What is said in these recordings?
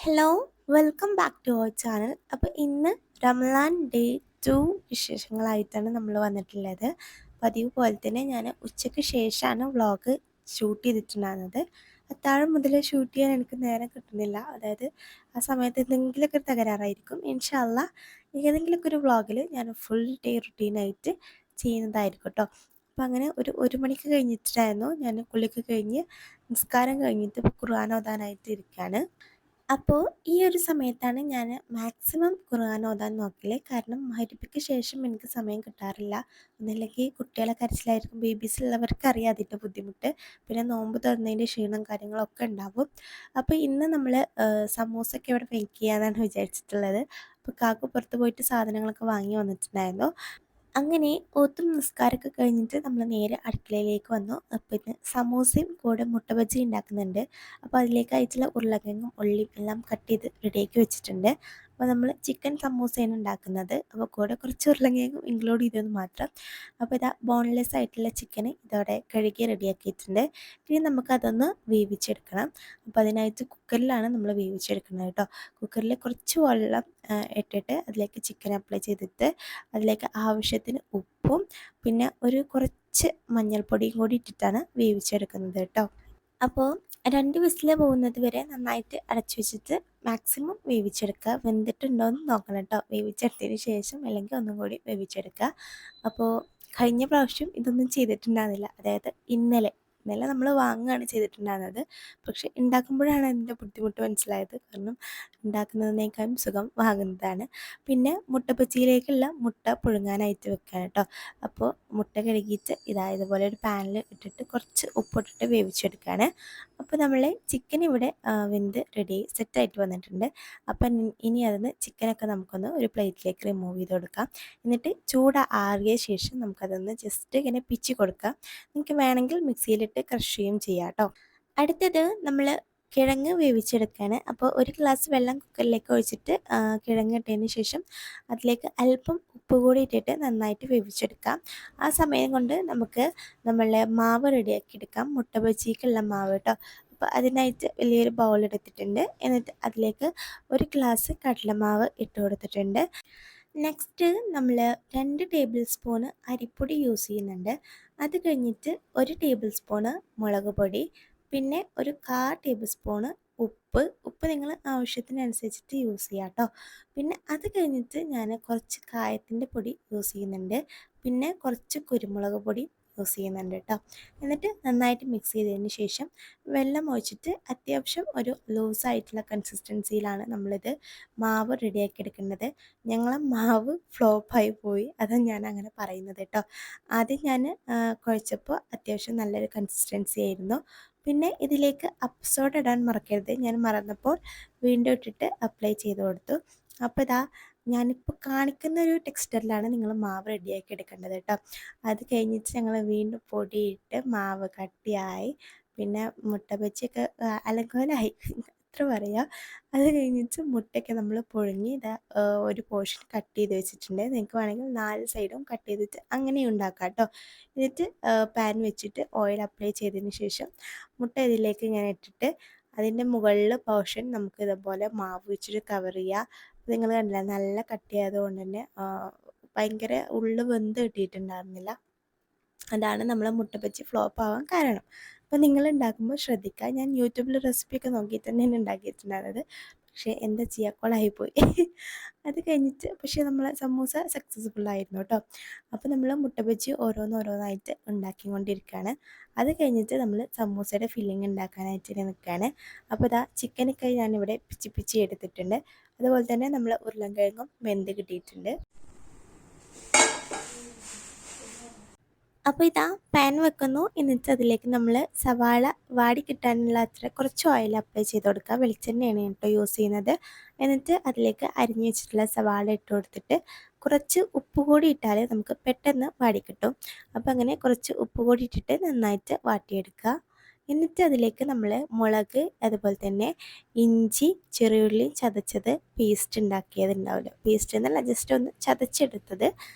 Hello, welcome back to our channel. അപ്പോൾ ഇന്ന് Ramadan day 2 വിശേഷങ്ങളായിട്ടാണ് നമ്മൾ വന്നിട്ടുള്ളത്. പതിവ് പോലെ തന്നെ ഞാൻ ഉച്ചയ്ക്ക് ശേഷമാണ് വ്ളോഗ് ഷൂട്ട് ചെയ്തിട്ടുണ്ടായിരുന്നത്. അത്താഴം മുതൽ ഷൂട്ട് ചെയ്യാൻ എനിക്ക് നേരം കിട്ടുന്നില്ല. അതായത് ആ സമയത്ത് എന്തെങ്കിലുമൊക്കെ തകരാറായിരിക്കും. ഇൻഷാ അള്ളാ ഏതെങ്കിലുമൊക്കെ ഒരു വ്ളോഗിൽ ഞാൻ ഫുൾ ഡേ റുട്ടീനായിട്ട് ചെയ്യുന്നതായിരിക്കും കേട്ടോ. അപ്പോൾ അങ്ങനെ ഒരു മണിക്ക് കഴിഞ്ഞിട്ടായിരുന്നു ഞാൻ കുളിയൊക്കെ കഴിഞ്ഞ് നിസ്കാരം കഴിഞ്ഞിട്ട് ഇപ്പോൾ ഖുർആൻ ഓതാനായിട്ട് ഇരിക്കുകയാണ്. അപ്പോൾ ഈ ഒരു സമയത്താണ് ഞാൻ മാക്സിമം ഖുർആൻ ഓതാൻ നോക്കൽ. കാരണം മഗ്‌രിബിക്ക് ശേഷം എനിക്ക് സമയം കിട്ടാറില്ല. ഒന്നല്ലെങ്കിൽ കുട്ടികളെ കരച്ചിലായിരിക്കും. ബേബീസ് ഉള്ളവർക്ക് അറിയാം അതിൻ്റെ ബുദ്ധിമുട്ട്. പിന്നെ നോമ്പ് തുറന്നതിൻ്റെ ക്ഷീണം കാര്യങ്ങളൊക്കെ ഉണ്ടാവും. അപ്പോൾ ഇന്ന് നമ്മൾ സമൂസയൊക്കെ ഇവിടെ മേക്ക് ചെയ്യാമെന്നാണ് വിചാരിച്ചിട്ടുള്ളത്. അപ്പോൾ കാക്കു പുറത്ത് പോയിട്ട് സാധനങ്ങളൊക്കെ വാങ്ങി വന്നിട്ടുണ്ടായിരുന്നു. അങ്ങനെ ഓത്തും നിസ്കാരമൊക്കെ കഴിഞ്ഞിട്ട് നമ്മൾ നേരെ അടുക്കളയിലേക്ക് വന്നു. പിന്നെ സമൂസയും കൂടെ മുട്ട ബജി ഉണ്ടാക്കുന്നുണ്ട്. അപ്പോൾ അതിലേക്കായിട്ടുള്ള ഉരുളക്കിഴങ്ങും ഉള്ളിയും എല്ലാം കട്ട് ചെയ്ത് റെഡിയാക്കി വെച്ചിട്ടുണ്ട്. അപ്പോൾ നമ്മൾ ചിക്കൻ സമൂസയാണ് ഉണ്ടാക്കുന്നത്. അപ്പോൾ കൂടെ കുറച്ച് ഉരുളക്കിഴങ്ങും ഇൻക്ലൂഡ് ചെയ്തത് മാത്രം. അപ്പോൾ ഇതാ ബോൺലെസ് ആയിട്ടുള്ള ചിക്കന് ഇതോടെ കഴുകി റെഡിയാക്കിയിട്ടുണ്ട്. ഇനി നമുക്കതൊന്ന് വേവിച്ചെടുക്കണം. അപ്പോൾ അതിനായിട്ട് കുക്കറിലാണ് നമ്മൾ വേവിച്ചെടുക്കുന്നത് കേട്ടോ. കുക്കറിൽ കുറച്ച് വെള്ളം ഇട്ടിട്ട് അതിലേക്ക് ചിക്കൻ അപ്ലൈ ചെയ്തിട്ട് അതിലേക്ക് ആവശ്യത്തിന് ഉപ്പും പിന്നെ കുറച്ച് മഞ്ഞൾപ്പൊടിയും കൂടി ഇട്ടിട്ടാണ് വേവിച്ചെടുക്കുന്നത് കേട്ടോ. അപ്പോൾ 2 വിസിൽ പോകുന്നത് വരെ നന്നായിട്ട് അടച്ചു വെച്ചിട്ട് മാക്സിമം വേവിച്ചെടുക്കുക. വെന്തിട്ടുണ്ടോ എന്ന് നോക്കണം കേട്ടോ. വേവിച്ചെടുത്തതിന് ശേഷം അല്ലെങ്കിൽ ഒന്നും കൂടി വേവിച്ചെടുക്കുക. അപ്പോൾ കഴിഞ്ഞ പ്രാവശ്യം ഇതൊന്നും ചെയ്തിട്ടുണ്ടായിരുന്നില്ല. അതായത് ഇന്നലെ നമ്മൾ വാങ്ങുകയാണ് ചെയ്തിട്ടുണ്ടായിരുന്നത്. പക്ഷെ ഉണ്ടാക്കുമ്പോഴാണ് അതിൻ്റെ ബുദ്ധിമുട്ട് മനസ്സിലായത്. കാരണം ഉണ്ടാക്കുന്നതിനേക്കാളും സുഖം വാങ്ങുന്നതാണ്. പിന്നെ മുട്ട ബജിയിലേക്കുള്ള മുട്ട പുഴുങ്ങാനായിട്ട് വെക്കുകയാണ് കേട്ടോ. അപ്പോൾ മുട്ട കഴുകിയിട്ട് ഇതുപോലെ ഒരു പാനിൽ ഇട്ടിട്ട് കുറച്ച് ഉപ്പിട്ടിട്ട് വേവിച്ചെടുക്കുകയാണ്. അപ്പോൾ നമ്മൾ ചിക്കൻ ഇവിടെ വെന്ത് റെഡി സെറ്റായിട്ട് വന്നിട്ടുണ്ട്. അപ്പം ഇനി അതിന് ചിക്കനൊക്കെ നമുക്കൊന്ന് ഒരു പ്ലേറ്റിലേക്ക് റിമൂവ് ചെയ്ത് കൊടുക്കാം. എന്നിട്ട് ആറിയ ശേഷം നമുക്കതൊന്ന് ജസ്റ്റ് ഇങ്ങനെ പിച്ചി കൊടുക്കാം. നിങ്ങൾക്ക് വേണമെങ്കിൽ മിക്സിയിലിട്ട് ക്രഷ് ചെയ്യുകയും ചെയ്യാം കേട്ടോ. അടുത്തത് നമ്മൾ കിഴങ്ങ് വേവിച്ചെടുക്കുകയാണ്. അപ്പോൾ ഒരു ഗ്ലാസ് വെള്ളം കുക്കറിലേക്ക് ഒഴിച്ചിട്ട് കിഴങ്ങ് ഇട്ടതിന് ശേഷം അതിലേക്ക് അല്പം ഉപ്പ് കൂടി ഇട്ടിട്ട് നന്നായിട്ട് വേവിച്ചെടുക്കാം. ആ സമയം കൊണ്ട് നമുക്ക് നമ്മളെ മാവ് റെഡിയാക്കി എടുക്കാം. മുട്ട ബജിക്കുള്ള മാവ് കേട്ടോ. അപ്പോൾ അതിനായിട്ട് വലിയൊരു ബൗൾ എടുത്തിട്ടുണ്ട്. എന്നിട്ട് അതിലേക്ക് ഒരു ഗ്ലാസ് കടലമാവ് ഇട്ട് കൊടുത്തിട്ടുണ്ട്. നെക്സ്റ്റ് നമ്മൾ 2 ടേബിൾ സ്പൂണ് അരിപ്പൊടി യൂസ് ചെയ്യുന്നുണ്ട്. അത് കഴിഞ്ഞിട്ട് 1 ടേബിൾ സ്പൂണ് മുളക് പൊടി, പിന്നെ 1/4 ടേബിൾ സ്പൂണ് ഉപ്പ് നിങ്ങൾ ആവശ്യത്തിനനുസരിച്ചിട്ട് യൂസ് ചെയ്യാം കേട്ടോ. പിന്നെ അത് കഴിഞ്ഞിട്ട് ഞാൻ കുറച്ച് കായത്തിൻ്റെ പൊടി യൂസ് ചെയ്യുന്നുണ്ട്. പിന്നെ കുറച്ച് കുരുമുളക് പൊടി യൂസ് ചെയ്യുന്നുണ്ട് കേട്ടോ. എന്നിട്ട് നന്നായിട്ട് മിക്സ് ചെയ്തതിന് ശേഷം വെള്ളം ഒഴിച്ചിട്ട് അത്യാവശ്യം ഒരു ലൂസായിട്ടുള്ള കൺസിസ്റ്റൻസിയിലാണ് നമ്മളിത് മാവ് റെഡിയാക്കി എടുക്കുന്നത്. ഞങ്ങളെ മാവ് ഫ്ലോപ്പായി പോയി, അതാണ് ഞാൻ അങ്ങനെ പറയുന്നത് കേട്ടോ. ആദ്യം ഞാൻ കുഴച്ചപ്പോൾ അത്യാവശ്യം നല്ലൊരു കൺസിസ്റ്റൻസി ആയിരുന്നു. പിന്നെ ഇതിലേക്ക് അപ്പസോഡ ഇടാൻ മറക്കരുത്. ഞാൻ മറന്നപ്പോൾ വീണ്ടും ഇട്ടിട്ട് അപ്ലൈ ചെയ്ത് കൊടുത്തു. അപ്പോൾ ഞാനിപ്പോൾ കാണിക്കുന്ന ഒരു ടെക്സ്ചറിലാണ് നിങ്ങൾ മാവ് റെഡിയാക്കി എടുക്കേണ്ടത് കേട്ടോ. അത് കഴിഞ്ഞിട്ട് ഞങ്ങൾ വീണ്ടും പൊടിയിട്ട് മാവ് കട്ടിയായി. പിന്നെ മുട്ട ബജിയൊക്കെ അലങ്കോലമായി എത്ര പറയുക. അത് കഴിഞ്ഞിട്ട് മുട്ടയൊക്കെ നമ്മൾ പുഴുങ്ങി ഒരു പോർഷൻ കട്ട് ചെയ്ത് വെച്ചിട്ടുണ്ട്. നിങ്ങൾക്ക് വേണമെങ്കിൽ 4 സൈഡും കട്ട് ചെയ്തിട്ട് അങ്ങനെ ഉണ്ടാക്കാം കേട്ടോ. എന്നിട്ട് പാൻ വെച്ചിട്ട് ഓയിൽ അപ്ലൈ ചെയ്തതിന് ശേഷം മുട്ട ഇതിലേക്ക് ഇങ്ങനെ ഇട്ടിട്ട് അതിൻ്റെ മുകളിൽ പോർഷൻ നമുക്ക് ഇതുപോലെ മാവ് വെച്ചിട്ട് കവർ ചെയ്യുക. അപ്പോൾ നിങ്ങൾ കണ്ടില്ല, നല്ല കട്ടിയായതുകൊണ്ട് തന്നെ ഭയങ്കര ഉള്ളു വെന്ത് കിട്ടിയിട്ടുണ്ടായിരുന്നില്ല. അതാണ് നമ്മളെ മുട്ട ബജി ഫ്ലോപ്പ് ആവാൻ കാരണം. അപ്പോൾ നിങ്ങൾ ഉണ്ടാക്കുമ്പോൾ ശ്രദ്ധിക്കുക. ഞാൻ യൂട്യൂബിൽ റെസിപ്പിയൊക്കെ നോക്കിയിട്ട് തന്നെയാണ് ഉണ്ടാക്കിയിട്ടുണ്ടായിരുന്നത്. പക്ഷേ എന്താ ചെയ്യുക, കൊളായിപ്പോയി. അത് കഴിഞ്ഞിട്ട് പക്ഷേ നമ്മളെ സമൂസ സക്സസ്ഫുൾ ആയിരുന്നു കേട്ടോ. അപ്പോൾ നമ്മൾ മുട്ട ബജി ഓരോന്നോരോന്നായിട്ട് ഉണ്ടാക്കിക്കൊണ്ടിരിക്കുകയാണ്. അത് കഴിഞ്ഞിട്ട് നമ്മൾ സമൂസയുടെ ഫില്ലിങ് ഉണ്ടാക്കാനായിട്ട് നിൽക്കുകയാണ്. അപ്പോൾ ചിക്കനൊക്കെ ഞാനിവിടെ പിച്ചി എടുത്തിട്ടുണ്ട്. അതുപോലെ തന്നെ നമ്മൾ ഉരുളൻകിഴങ്ങും വെന്ത് കിട്ടിയിട്ടുണ്ട്. അപ്പോൾ പാൻ വെക്കുന്നു. എന്നിട്ട് അതിലേക്ക് നമ്മൾ സവാള വാടി കിട്ടാനുള്ള അത്ര കുറച്ച് ഓയിൽ അപ്ലൈ ചെയ്ത് കൊടുക്കുക. വെളിച്ചെണ്ണയാണ് കേട്ടോ യൂസ് ചെയ്യുന്നത്. എന്നിട്ട് അതിലേക്ക് അരിഞ്ഞു വെച്ചിട്ടുള്ള സവാള ഇട്ട് കൊടുത്തിട്ട് കുറച്ച് ഉപ്പ് കൂടി ഇട്ടാൽ നമുക്ക് പെട്ടെന്ന് വാടി കിട്ടും. അപ്പോൾ അങ്ങനെ കുറച്ച് ഉപ്പ് കൂടി ഇട്ടിട്ട് നന്നായിട്ട് വാട്ടിയെടുക്കുക. എന്നിട്ട് അതിലേക്ക് നമ്മൾ മുളക്, അതുപോലെ തന്നെ ഇഞ്ചി, ചെറിയുള്ളി ചതച്ചത് പേസ്റ്റ് ഉണ്ടാക്കിയതുണ്ടാവില്ല, പേസ്റ്റ് എന്നല്ല ജസ്റ്റ് ഒന്ന് ചതച്ചെടുത്തത്,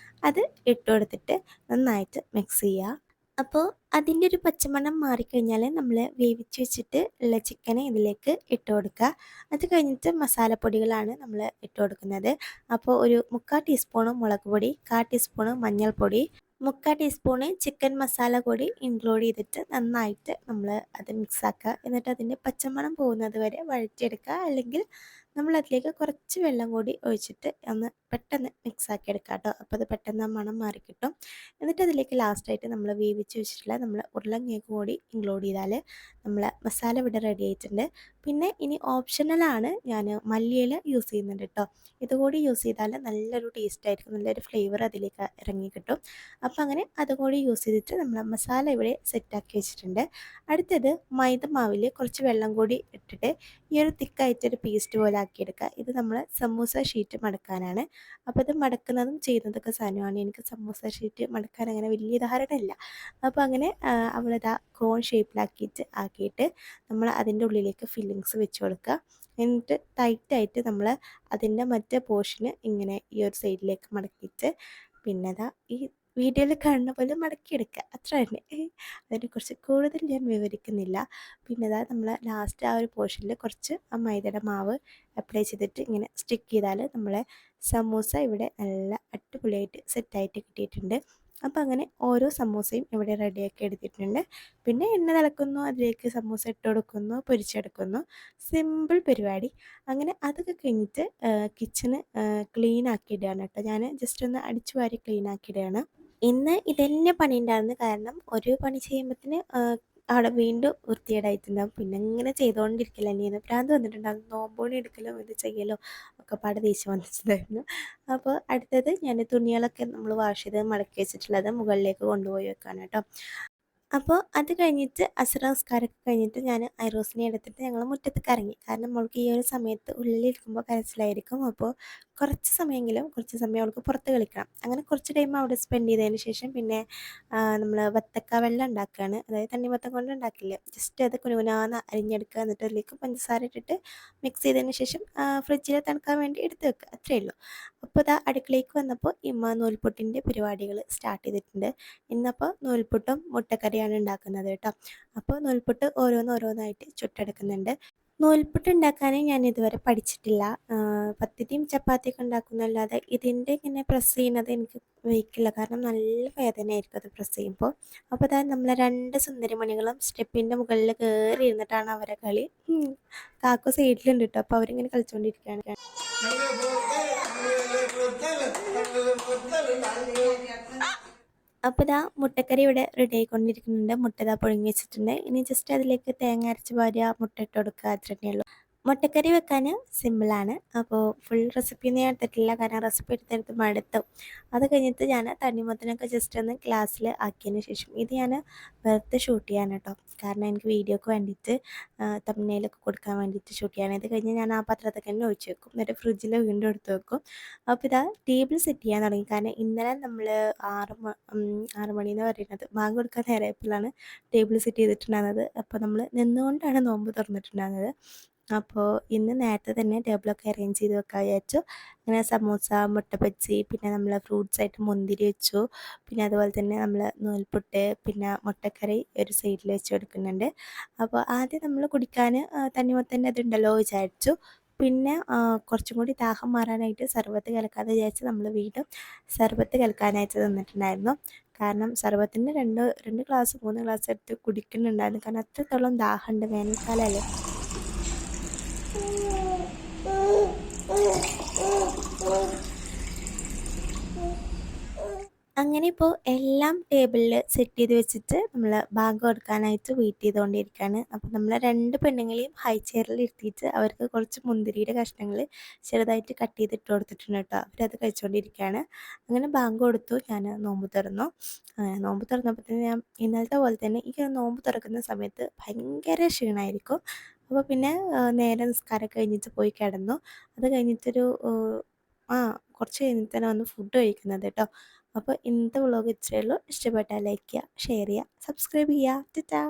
അത് ഇട്ട് കൊടുത്തിട്ട് നന്നായിട്ട് മിക്സ് ചെയ്യുക. അപ്പോൾ അതിൻ്റെ ഒരു പച്ചമണം മാറിക്കഴിഞ്ഞാൽ നമ്മൾ വേവിച്ച് വെച്ചിട്ട് ഉള്ള ചിക്കനെ ഇതിലേക്ക് ഇട്ട് കൊടുക്കുക. അത് കഴിഞ്ഞിട്ട് മസാലപ്പൊടികളാണ് നമ്മൾ ഇട്ട് കൊടുക്കുന്നത്. അപ്പോൾ ഒരു 3/4 ടീസ്പൂണ് മുളക് പൊടി, 1/4 ടീസ്പൂണ് മഞ്ഞൾപ്പൊടി, 3/4 ടീസ്പൂണ് ചിക്കൻ മസാല കൂടി ഇൻക്ലൂഡ് ചെയ്തിട്ട് നന്നായിട്ട് നമ്മൾ അത് മിക്സാക്കുക. എന്നിട്ട് അതിൻ്റെ പച്ചമണം പോകുന്നത് വരെ വഴറ്റിയെടുക്കുക. അല്ലെങ്കിൽ നമ്മളതിലേക്ക് കുറച്ച് വെള്ളം കൂടി ഒഴിച്ചിട്ട് ഒന്ന് പെട്ടെന്ന് മിക്സാക്കി എടുക്കുക കേട്ടോ. അപ്പോൾ അത് പെട്ടെന്ന് ആ മണം മാറിക്കിട്ടും. എന്നിട്ട് അതിലേക്ക് ലാസ്റ്റായിട്ട് നമ്മൾ വേവിച്ച് വെച്ചിട്ടുള്ള നമ്മൾ ഉരുളക്കിഴങ്ങ് കൂടി ഇൻക്ലൂഡ് ചെയ്താൽ നമ്മളെ മസാല ഇവിടെ റെഡി ആയിട്ടുണ്ട്. പിന്നെ ഇനി ഓപ്ഷണലാണ്, ഞാൻ മല്ലിയില യൂസ് ചെയ്യുന്നുണ്ട് കേട്ടോ. ഇതുകൂടി യൂസ് ചെയ്താൽ നല്ലൊരു ടേസ്റ്റ് ആയിരിക്കും, നല്ലൊരു ഫ്ലേവർ അതിലേക്ക് ഇറങ്ങി കിട്ടും. അപ്പോൾ അങ്ങനെ അതുകൂടി യൂസ് ചെയ്തിട്ട് നമ്മൾ മസാല ഇവിടെ സെറ്റാക്കി വെച്ചിട്ടുണ്ട്. അടുത്തത് മൈദ മാവിൽ കുറച്ച് വെള്ളം കൂടി ഇട്ടിട്ട് ഈ ഒരു തിക്കായിട്ടൊരു പേസ്റ്റ് പോലെ ആക്കിയെടുക്കുക. ഇത് നമ്മൾ സമൂസ ഷീറ്റ് മടക്കാനാണ്. അപ്പോൾ ഇത് മടക്കുന്നതും ചെയ്യുന്നതൊക്കെ സാധനമാണ്. എനിക്ക് സമൂസ ഷീറ്റ് മടക്കാൻ അങ്ങനെ വലിയ ധാരണയില്ല. അപ്പോൾ അങ്ങനെ അവളിതാ കോൺ ആക്കിയിട്ട് നമ്മൾ അതിൻ്റെ ഉള്ളിലേക്ക് ഫില്ലിങ്സ് വെച്ച് കൊടുക്കുക. എന്നിട്ട് ടൈറ്റായിട്ട് നമ്മൾ അതിൻ്റെ മറ്റേ പോർഷന് ഇങ്ങനെ ഈ ഒരു സൈഡിലേക്ക് മടക്കിയിട്ട് പിന്നെ ഈ വീഡിയോയിൽ കാണുന്ന പോലെ മടക്കിയെടുക്കുക, അത്ര തന്നെ. അതിനെക്കുറിച്ച് കൂടുതൽ ഞാൻ വിവരിക്കുന്നില്ല. പിന്നെ നമ്മൾ ലാസ്റ്റ് ആ ഒരു പോർഷനിൽ കുറച്ച് ആ മൈദയുടെ മാവ് അപ്ലൈ ചെയ്തിട്ട് ഇങ്ങനെ സ്റ്റിക്ക് ചെയ്താൽ നമ്മളെ സമൂസ ഇവിടെ നല്ല അടിപൊളിയായിട്ട് സെറ്റായിട്ട് കിട്ടിയിട്ടുണ്ട്. അപ്പോൾ അങ്ങനെ ഓരോ സമൂസയും ഇവിടെ റെഡിയാക്കി എടുത്തിട്ടുണ്ട്. പിന്നെ എണ്ണ തിളക്കുന്നു, അതിലേക്ക് സമൂസ ഇട്ട് കൊടുക്കുന്നു, പൊരിച്ചെടുക്കുന്നു. സിമ്പിൾ പരിപാടി. അങ്ങനെ അതൊക്കെ കഴിഞ്ഞിട്ട് കിച്ചണ് ക്ലീൻ ആക്കിയിടുകയാണ് കേട്ടോ. ഞാൻ ജസ്റ്റ് ഒന്ന് അടിച്ചു വാരി ക്ലീൻ ആക്കിയിടുകയാണ്. ഇന്ന് ഇതന്നെ പണി ഉണ്ടായിരുന്നു. കാരണം ഒരു പണി ചെയ്യുമ്പോഴത്തേന് അവിടെ വീണ്ടും വൃത്തികേടായിട്ടുണ്ടാകും. പിന്നെ ഇങ്ങനെ ചെയ്തുകൊണ്ടിരിക്കില്ല. ഇനി ഭ്രാന്ത് വന്നിട്ടുണ്ടാകും. നോമ്പോണി എടുക്കലോ ഇത് ചെയ്യലോ ഒക്കെ പാടെ ദേഷ്യം വന്നിട്ടുണ്ടായിരുന്നു. അപ്പോൾ അടുത്തത് ഞാൻ തുണികളൊക്കെ നമ്മൾ വാഷ് ചെയ്ത് മടക്കി വെച്ചിട്ടുള്ളത് മുകളിലേക്ക് കൊണ്ടുപോയി വെക്കാണ് കേട്ടോ. അപ്പോൾ അത് കഴിഞ്ഞിട്ട് അസർ നമസ്കാരമൊക്കെ കഴിഞ്ഞിട്ട് ഞാൻ ഐറോസിനെ എടുത്തിട്ട് ഞങ്ങൾ മുറ്റത്തേക്ക് ഇറങ്ങി. കാരണം അവൾക്ക് ഈ ഒരു സമയത്ത് ഉള്ളിലിരിക്കുമ്പോൾ കരച്ചിലായിരിക്കും. അപ്പോൾ കുറച്ച് സമയം അവൾക്ക് പുറത്ത് കളിക്കണം. അങ്ങനെ കുറച്ച് ടൈം അവിടെ സ്പെൻഡ് ചെയ്തതിന് ശേഷം പിന്നെ നമ്മൾ വത്തക്ക വെള്ളം ഉണ്ടാക്കുകയാണ്. അതായത് തണ്ണിമത്തൻ കൊണ്ട് ഉണ്ടാക്കില്ലേ, ജസ്റ്റ് അത് കുനുകുനാന്ന് അരിഞ്ഞെടുക്കുക. എന്നിട്ട് അതിലേക്ക് പഞ്ചസാര ഇട്ടിട്ട് മിക്സ് ചെയ്തതിന് ശേഷം ഫ്രിഡ്ജിൽ തണുക്കാൻ വേണ്ടി എടുത്ത് വെക്കുക, അത്രയേ ഉള്ളൂ. അപ്പോൾ ഇതാ അടുക്കളയ്ക്ക് വന്നപ്പോൾ ഇമ്മ നൂൽപുട്ടിൻ്റെ പരിപാടികൾ സ്റ്റാർട്ട് ചെയ്തിട്ടുണ്ട്. ഇന്നപ്പോൾ നൂൽപുട്ടും മുട്ടക്കറിയാണ് ഉണ്ടാക്കുന്നത് കേട്ടോ. അപ്പോൾ നൂൽപുട്ട് ഓരോന്നായിട്ട് ചുട്ടെടുക്കുന്നുണ്ട്. നൂൽപുട്ട് ഉണ്ടാക്കാൻ ഞാൻ ഇതുവരെ പഠിച്ചിട്ടില്ല. പത്തിരിയും ചപ്പാത്തിയൊക്കെ ഉണ്ടാക്കുന്നല്ലാതെ ഇതിൻ്റെ ഇങ്ങനെ പ്രസ് ചെയ്യുന്നത് എനിക്ക് വയ്ക്കില്ല. കാരണം നല്ല വേദനയായിരിക്കും അത് പ്രസ് ചെയ്യുമ്പോൾ. അപ്പോൾ അതായത് നമ്മളെ 2 സുന്ദരിമണികളും സ്റ്റെപ്പിൻ്റെ മുകളിൽ കയറി ഇരുന്നിട്ടാണ് അവരെ കളി. കാക്കു സൈഡിലുണ്ട് കേട്ടോ. അപ്പോൾ അവരിങ്ങനെ കളിച്ചുകൊണ്ടിരിക്കുകയാണ്. അപ്പോൾ ഇതാ മുട്ടക്കറി ഇവിടെ റെഡി ആയിക്കൊണ്ടിരിക്കുന്നുണ്ട്. മുട്ട ഇതാ പുഴുങ്ങി വെച്ചിട്ടുണ്ട്. ഇനി ജസ്റ്റ് അതിലേക്ക് തേങ്ങ അരച്ച് പാരുക, മുട്ട ഇട്ട് കൊടുക്കുക, അത്ര തന്നെയുള്ളൂ. മുട്ടക്കറി വെക്കാൻ സിമ്പിളാണ്. അപ്പോൾ ഫുൾ റെസിപ്പിയൊന്നും ഞാൻ എടുത്തിട്ടില്ല. കാരണം റെസിപ്പി എടുത്തെടുത്ത് മടുത്തു. അത് കഴിഞ്ഞിട്ട് ഞാൻ തണ്ണിമത്തനൊക്കെ ജസ്റ്റ് ഒന്ന് ഗ്ലാസ്സിൽ ആക്കിയതിന് ശേഷം ഇത് ഞാൻ വെറുതെ ഷൂട്ട് ചെയ്യാൻ കേട്ടോ. കാരണം എനിക്ക് വീഡിയോക്ക് വേണ്ടിയിട്ട് തമ്പ്നെയിലൊക്കെ കൊടുക്കാൻ വേണ്ടിയിട്ട് ഷൂട്ട് ചെയ്യാൻ. ഇത് കഴിഞ്ഞ് ഞാൻ ആ പാത്രത്തൊക്കെ തന്നെ ഒഴിച്ച് വെക്കും. എന്നിട്ട് ഫ്രിഡ്ജിൽ വീണ്ടും എടുത്ത് വെക്കും. അപ്പോൾ ഇതാ ടേബിൾ സെറ്റ് ചെയ്യാൻ തുടങ്ങി. കാരണം ഇന്നലെ നമ്മൾ 6 മണി എന്ന് പറയുന്നത് ബാങ്ക് കൊടുക്കാൻ നേരമായപ്പോഴാണ് ടേബിൾ സെറ്റ് ചെയ്തിട്ടുണ്ടായിരുന്നത്. അപ്പോൾ നമ്മൾ നിന്നുകൊണ്ടാണ് നോമ്പ് തുറന്നിട്ടുണ്ടായിരുന്നത്. അപ്പോൾ ഇന്ന് നേരത്തെ തന്നെ ടേബിളൊക്കെ അറേഞ്ച് ചെയ്ത് വെക്കാൻ വിചാരിച്ചു. അങ്ങനെ സമൂസ, മുട്ട ബജ്ജി, പിന്നെ നമ്മൾ ഫ്രൂട്ട്സായിട്ട് മുന്തിരി വെച്ചു. പിന്നെ അതുപോലെ തന്നെ നമ്മൾ നൂൽപുട്ട്, പിന്നെ മുട്ടക്കറി ഒരു സൈഡിൽ വെച്ച് കൊടുക്കുന്നുണ്ട്. അപ്പോൾ ആദ്യം നമ്മൾ കുടിക്കാൻ തണ്ണിമത്തൻ്റെ അതുണ്ടല്ലോ വിചാരിച്ചു. പിന്നെ കുറച്ചും കൂടി ദാഹം മാറാനായിട്ട് സർബത്ത് കലക്കാമെന്ന് വിചാരിച്ച് നമ്മൾ വീണ്ടും സർബത്ത് കലക്കാനായിട്ട് തന്നിട്ടുണ്ടായിരുന്നു. കാരണം സർബത്തിൻ്റെ രണ്ട് ഗ്ലാസ് 3 ഗ്ലാസ് എടുത്ത് കുടിക്കുന്നുണ്ടായിരുന്നു. കാരണം അത്രത്തോളം ദാഹമുണ്ട്, വേനൽക്കാലമല്ലേ. അങ്ങനെ ഇപ്പോൾ എല്ലാം ടേബിളിൽ സെറ്റ് ചെയ്ത് വെച്ചിട്ട് നമ്മൾ ബാങ്ക് കൊടുക്കാനായിട്ട് വെയിറ്റ് ചെയ്തുകൊണ്ടിരിക്കുകയാണ്. അപ്പോൾ നമ്മൾ 2 പെണ്ണുങ്ങളെയും ഹൈ ചെയറിൽ ഇരുത്തിയിട്ട് അവർക്ക് കുറച്ച് മുന്തിരിയുടെ കഷ്ണങ്ങൾ ചെറുതായിട്ട് കട്ട് ചെയ്തിട്ട് കൊടുത്തിട്ടുണ്ട് കേട്ടോ. അവരത് കഴിച്ചുകൊണ്ടിരിക്കുകയാണ്. അങ്ങനെ ബാങ്ക് കൊടുത്തു, ഞാൻ നോമ്പ് തുറന്നു. നോമ്പ് തുറന്നപ്പോൾ ഞാൻ ഇന്നലത്തെ പോലെ തന്നെ ഈ നോമ്പ് തുറക്കുന്ന സമയത്ത് ഭയങ്കര ക്ഷീണമായിരിക്കും. അപ്പോൾ പിന്നെ നേരെ നിസ്കാരം കഴിഞ്ഞിട്ട് പോയി കിടന്നു. അത് കഴിഞ്ഞിട്ടൊരു കുറച്ച് കഴിഞ്ഞിട്ടാണ് വന്ന് ഫുഡ് കഴിക്കുന്നത് കേട്ടോ. അപ്പോൾ ഇന്നത്തെ വ്ളോഗ് ഇത്രയേ ഉള്ളൂ. ഇഷ്ടപ്പെട്ടാൽ ലൈക്ക് ചെയ്യുക, ഷെയർ ചെയ്യുക, സബ്സ്ക്രൈബ് ചെയ്യുക. ടാറ്റാ.